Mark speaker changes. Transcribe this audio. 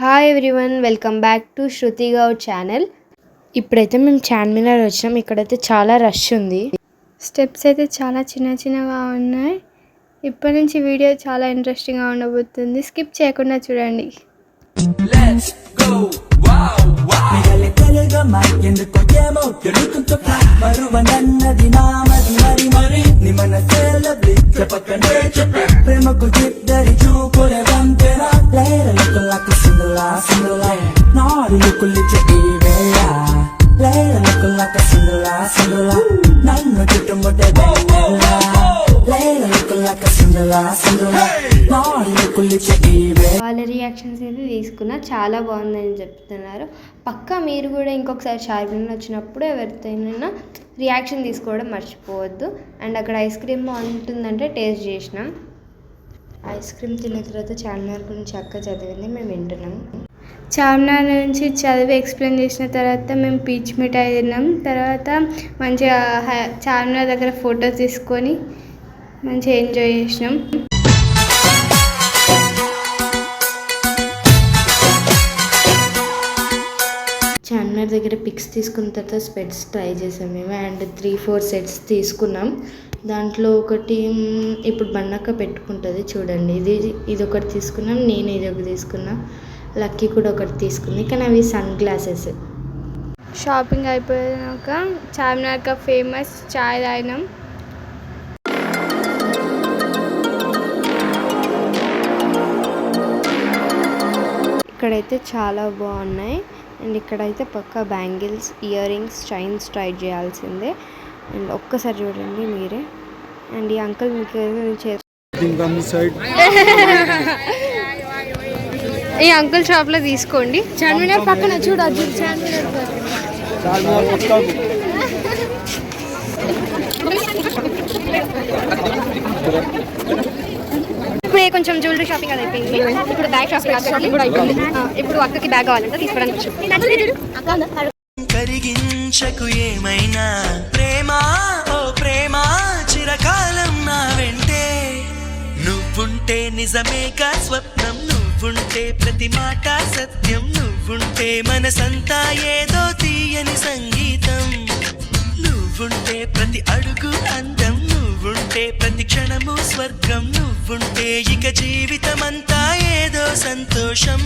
Speaker 1: Hi everyone, welcome back to Shruti Goud channel. ఇప్పుడైతే మేము చార్మినార్ వచ్చినాం. ఇక్కడైతే చాలా రష్ ఉంది. స్టెప్స్ అయితే చాలా చిన్నగా ఉన్నాయి. ఇప్పటి నుంచి వీడియో చాలా ఇంట్రెస్టింగ్గా ఉండబోతుంది. స్కిప్ చేయకుండా చూడండి. Let's go, wow, wow. మెగలెగలగా ఎందుకో ఏమో తెలుకుంటూ మరువనన్నది నామది మరి నీ మనసేల బ్లిక్ పక్కనే చెప్పే ప్రేమకు జిద్దరి చూపులే వంతెన లేరలకు సింగలా నాడుకు లిచ్చే ఈ వేళ లేరలకు సింగలా నన్ను చుట్టుముట్టే వాళ్ళ రియాక్షన్స్ అయితే తీసుకున్నా, చాలా బాగుందని చెప్తున్నారు. పక్కా మీరు కూడా ఇంకొకసారి చార్మినార్ వచ్చినప్పుడు ఎవరితోనైనా రియాక్షన్ తీసుకోవడం మర్చిపోవద్దు. అండ్ అక్కడ ఐస్ క్రీమ్ బాగుంటుందంటే టేస్ట్ చేసినాం. ఐస్ క్రీమ్ తిన్న తర్వాత చార్మినార్ గురించి అక్క చదివింది మేము వింటున్నాం. చార్మినార్ నుంచి చదివి ఎక్స్ప్లెయిన్ చేసిన తర్వాత మేము పీచ్ మిఠాయి తిన్నాం. తర్వాత మంచిగా చార్మినార్ దగ్గర ఫొటోస్ తీసుకొని మంచిగా ఎంజాయ్ చేసినాం. చార్మినార్ దగ్గర పిక్స్ తీసుకున్న తర్వాత స్పెట్స్ ట్రై చేసాం మేము. అండ్ 3-4 సెట్స్ తీసుకున్నాం. దాంట్లో ఒకటి ఇప్పుడు బండక్క పెట్టుకుంటుంది చూడండి, ఇది ఒకటి తీసుకున్నాం. నేను ఇది ఒకటి తీసుకున్నా. లక్కీ కూడా ఒకటి తీసుకుంది, కానీ అవి సన్ గ్లాసెస్. షాపింగ్ అయిపోయాక చార్మినార్ ఫేమస్ చాయ్ తాగినాం. ఇక్కడైతే చాలా బాగున్నాయి. అండ్ ఇక్కడైతే పక్కా bangles, earrings, chains try చేయాల్సిందే. అండ్ ఒక్కసారి చూడండి మీరే. అండ్ ఈ అంకుల్ మీకు ఈ అంకుల్ షాప్లో తీసుకోండి. చార్మినార్ పక్కన చూడొచ్చు. ఇప్పుడే కొంచెం జ్యువెలరీ షాపింగ్ అది అయిపోయింది. ఇప్పుడు బ్యాగ్ షాపింగ్ కూడా అయిపోయింది. ఇప్పుడు అక్కకి బ్యాగ్ కావాలంటే తీసుకోవడానికి. కరిగించకు ఏమైనా ప్రేమ, ఓ ప్రేమ చిరకాలం నా వెంటే నువ్వుంటే నిజమేగా స్వప్నం, నువ్వుంటే ప్రతి మాట సత్యం, నువ్వుంటే మనసంతా ఏదో తీయని సంగీతం, నువ్వుంటే ప్రతి అడుగు అందం, నువ్వుంటే ప్రతి క్షణము స్వర్గం, నువ్వుంటే ఇక జీవితమంతా ఏదో సంతోషం.